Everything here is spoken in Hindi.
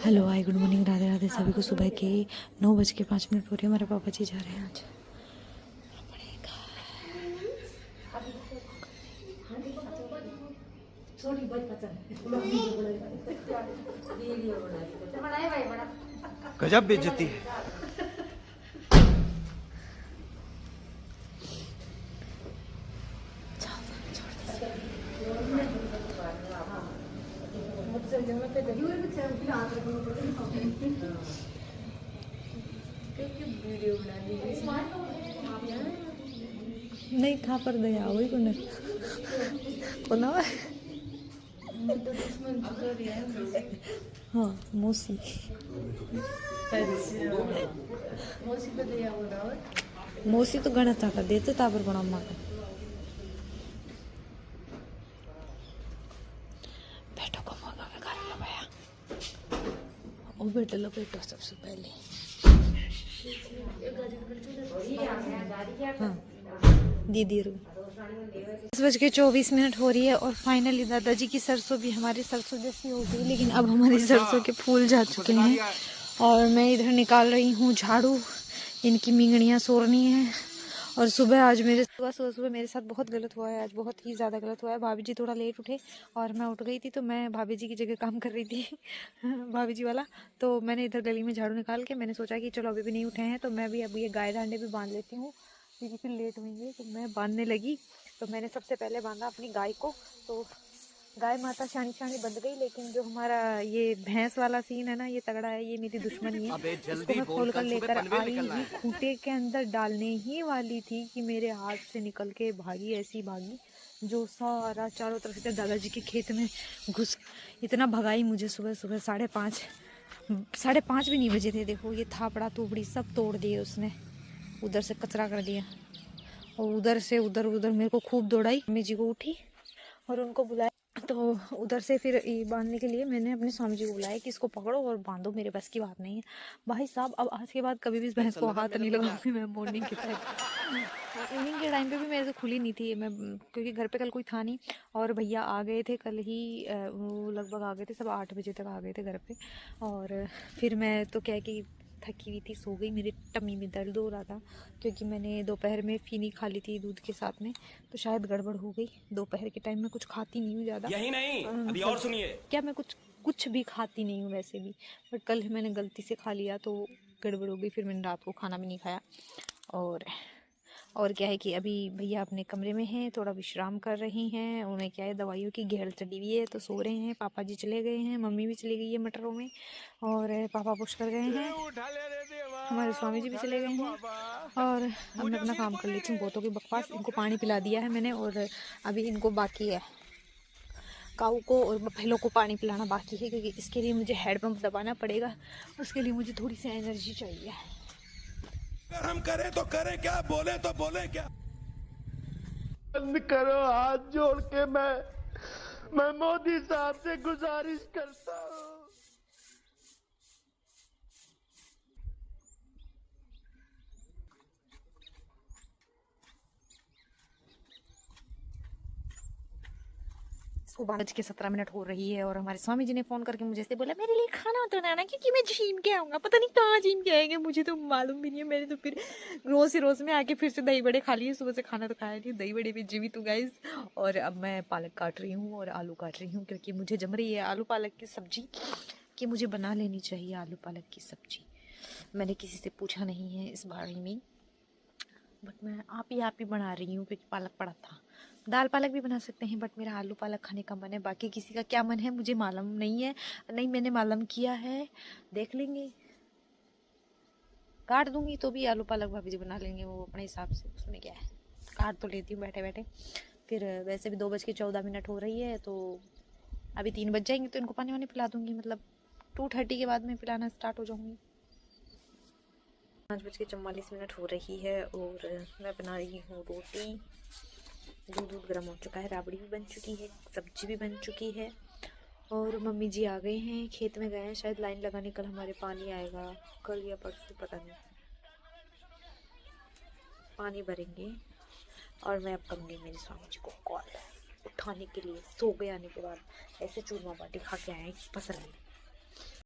Hello hi good morning, Radhe Radhe सभी को। सुबह के 9:05 हो रही है। हमारे पापा जी जा रहे हैं आज गजब बेइज्जती है। नहीं था पर दया वही कोना हाँ मौसी मौसी तो गणत था देते ताबर बना माँ बैठो को मौका में घर लगाया और बेटे लपेटो सबसे पहले। हाँ दीदी 10:24 हो रही है और फाइनली दादाजी की सरसों भी हमारी सरसों जैसी हो गई, लेकिन अब हमारी सरसों के फूल जा चुके हैं और मैं इधर निकाल रही हूँ झाड़ू। इनकी मिंगड़ियाँ सोरनी है। और सुबह आज सुबह मेरे साथ बहुत गलत हुआ है। आज बहुत ही ज़्यादा गलत हुआ है। भाभी जी थोड़ा लेट उठे और मैं उठ गई थी, तो मैं भाभी जी की जगह काम कर रही थी भाभी जी वाला। तो मैंने इधर गली में झाड़ू निकाल के मैंने सोचा कि चलो अभी भी नहीं उठे हैं तो मैं भी अभी ये गाय डांडे भी बांध लेती हूँ, क्योंकि फिर लेट होंगे। तो मैं बांधने लगी। तो मैंने सबसे पहले बांधा अपनी गाय को। तो गाय माता शानी शानी बंध गई, लेकिन जो हमारा ये भैंस वाला सीन है ना, ये तगड़ा है। ये मेरी दुश्मनी है। इसको मैं खोल कर लेकर आई ही खूंटे के अंदर डालने ही वाली थी कि मेरे हाथ से निकल के भागी। ऐसी भागी जो सारा चारों तरफ से दादाजी के खेत में घुस इतना भगाई मुझे। सुबह सुबह 5:30 भी नहीं बजे थे। देखो ये थापड़ा थोपड़ी सब तोड़ दिए उसने, उधर से कचरा कर दिया और उधर से उधर मेरे को खूब दौड़ाई। मम्मी जी को उठी और उनको बुलाया। तो उधर से फिर ये बांधने के लिए मैंने अपने स्वामी जी को बुलाया कि इसको पकड़ो और बांधो। मेरे बस की बात नहीं है भाई साहब। अब आज के बाद कभी भी इस भैंस को हाथ नहीं लगाऊंगी मैं। मॉर्निंग के टाइम इवनिंग के टाइम पे भी मेरे से खुली नहीं थी मैं, क्योंकि घर पे कल कोई था नहीं और भैया आ गए थे कल ही। वो लगभग आ गए थे, सब 8 बजे तक आ गए थे घर पे। और फिर मैं तो क्या कि थकी हुई थी, सो गई। मेरी टमी में दर्द हो रहा था क्योंकि मैंने दोपहर में फीनी खा ली थी दूध के साथ में, तो शायद गड़बड़ हो गई। दोपहर के टाइम में कुछ खाती नहीं हूँ ज़्यादा। यही नहीं, अभी और सुनिए। क्या मैं कुछ भी खाती नहीं हूँ वैसे भी, बट कल मैंने गलती से खा लिया तो गड़बड़ हो गई। फिर मैंने रात को खाना भी नहीं खाया। और क्या है कि अभी भैया अपने कमरे में हैं, थोड़ा विश्राम कर रही हैं। उन्हें क्या है दवाइयों की घेर चढ़ी हुई है तो सो रहे हैं। पापा जी चले गए हैं, मम्मी भी चली गई है मटरों में और पापा पुश कर गए हैं। हमारे स्वामी जी भी चले गए हैं और अब मैं अपना काम कर लेती हूँ। बहुतों की बकवास। इनको पानी पिला दिया है मैंने और अभी इनको बाकी है, काऊ को और बफेलो को पानी पिलाना बाकी है, क्योंकि इसके लिए मुझे हेड पंप दबाना पड़ेगा। उसके लिए मुझे थोड़ी सी एनर्जी चाहिए। अगर हम करें तो करें क्या, बोले तो बोले क्या। बंद करो हाथ जोड़ के मैं मोदी साहब से गुजारिश करता हूँ। सुबह 5:17 हो रही है और हमारे स्वामी जी ने फोन करके मुझे से बोला मेरे लिए खाना तो बनाना, क्योंकि मैं जिम के आऊँगा। पता नहीं कहाँ जिम के आएंगे, मुझे तो मालूम भी नहीं है। मैंने तो फिर रोज में आके फिर से दही बड़े खा लिए। सुबह से खाना तो खाया नहीं, दही बड़े भी जीवित हूँ गाइस। और अब मैं पालक काट रही हूँ और आलू काट रही हूँ, क्योंकि मुझे जम रही है आलू पालक की सब्जी कि मुझे बना लेनी चाहिए आलू पालक की सब्जी। मैंने किसी से पूछा नहीं है इस बारे में, बट मैं आप ही बना रही हूँ क्योंकि पालक पड़ा था। दाल पालक भी बना सकते हैं, बट मेरा आलू पालक खाने का मन है। बाकी किसी का क्या मन है मुझे मालूम नहीं है। नहीं मैंने मालूम किया है, देख लेंगे। काट दूंगी तो भी आलू पालक भाभी जी बना लेंगे वो अपने हिसाब से, उसमें क्या है। काट तो लेती हूँ बैठे बैठे। फिर वैसे भी 2:14 हो रही है तो अभी 3 बज जाएंगे तो इनको पानी वानी पिला दूंगी। मतलब 2:30 के बाद में पिलाना स्टार्ट हो जाऊँगी। 5:44 हो रही है और मैं बना रही हूँ रोटी। दूध गर्म हो चुका है, राबड़ी भी बन चुकी है, सब्जी भी बन चुकी है और मम्मी जी आ गए हैं, खेत में गए हैं शायद लाइन लगाने। कल हमारे पानी आएगा, कल या परसों पता नहीं, पानी भरेंगे। और मैं अब करूँगी मेरे स्वामी जी को कॉल उठाने के लिए। सो गए आने के बाद ऐसे चूरमा बाटी खा के आए पसंद नहीं।